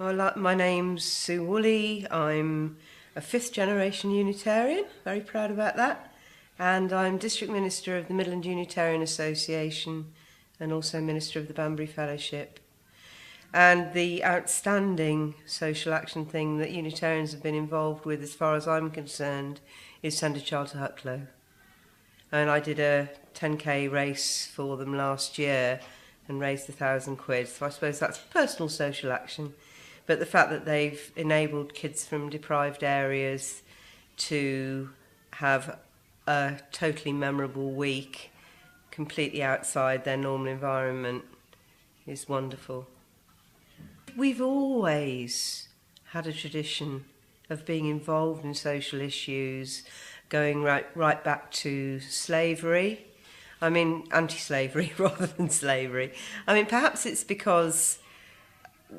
Well, my name's Sue Woolley. I'm a fifth generation Unitarian, very proud about that. And I'm District Minister of the Midland Unitarian Association and also Minister of the Banbury Fellowship. And the outstanding social action thing that Unitarians have been involved with, as far as I'm concerned, is Send a Child to Hucklow. And I did a 10k race for them last year and raised £1,000. So I suppose that's personal social action. But the fact that they've enabled kids from deprived areas to have a totally memorable week completely outside their normal environment is wonderful. We've always had a tradition of being involved in social issues, going right back to slavery. I mean, anti-slavery rather than slavery. I mean, perhaps it's because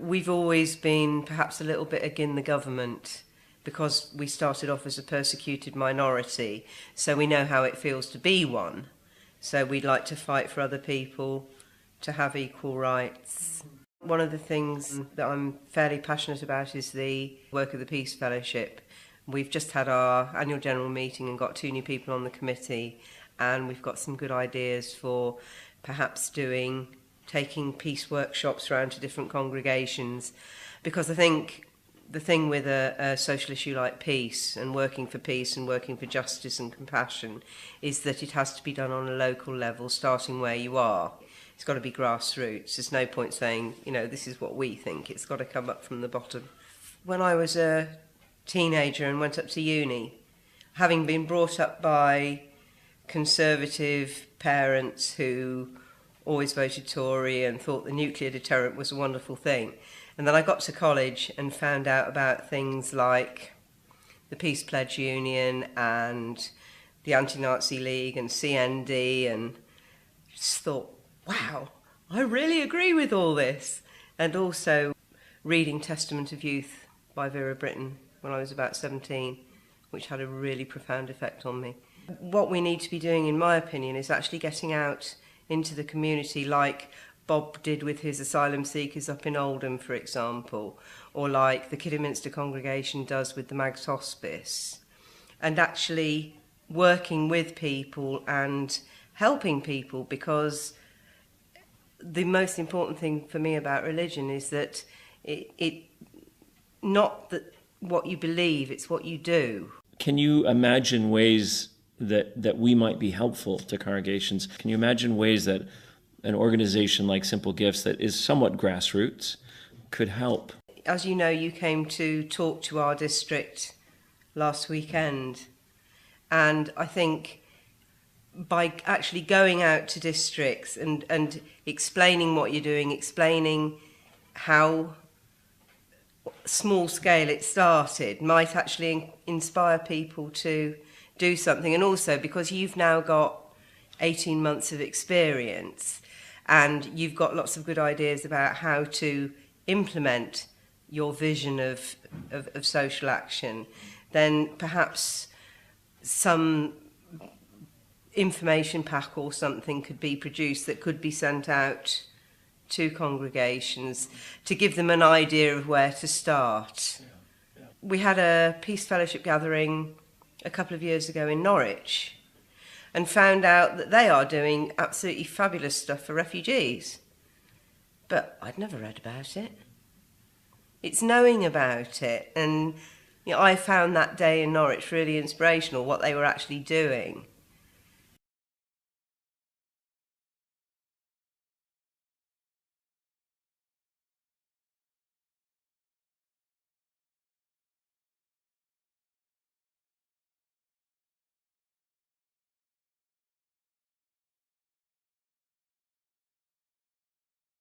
we've always been perhaps a little bit against the government because we started off as a persecuted minority, so we know how it feels to be one. So we'd like to fight for other people to have equal rights. One of the things that I'm fairly passionate about is the work of the Peace Fellowship. We've just had our annual general meeting and got 2 new people on the committee, and we've got some good ideas for perhaps taking peace workshops around to different congregations, because I think the thing with a social issue like peace and working for justice and compassion is that it has to be done on a local level, starting where you are. It's got to be grassroots. There's no point saying, this is what we think. It's got to come up from the bottom. When I was a teenager and went up to uni, having been brought up by conservative parents who always voted Tory and thought the nuclear deterrent was a wonderful thing. And then I got to college and found out about things like the Peace Pledge Union and the Anti-Nazi League and CND, and just thought, wow, I really agree with all this. And also reading Testament of Youth by Vera Brittain when I was about 17, which had a really profound effect on me. What we need to be doing, in my opinion, is actually getting out into the community like Bob did with his asylum seekers up in Oldham, for example, or like the Kidderminster congregation does with the Mags Hospice, and actually working with people and helping people, because the most important thing for me about religion is that it not that what you believe, it's what you do. Can you imagine ways that we might be helpful to congregations? Can you imagine ways that an organization like Simple Gifts, that is somewhat grassroots, could help? As you know, you came to talk to our district last weekend, and I think by actually going out to districts and explaining what you're doing, explaining how small scale it started, might actually inspire people to do something. And also because you've now got 18 months of experience and you've got lots of good ideas about how to implement your vision of social action, then perhaps some information pack or something could be produced that could be sent out to congregations to give them an idea of where to start. Yeah. We had a Peace Fellowship gathering a couple of years ago in Norwich and found out that they are doing absolutely fabulous stuff for refugees. But I'd never read about it. It's knowing about it. And I found that day in Norwich really inspirational, what they were actually doing.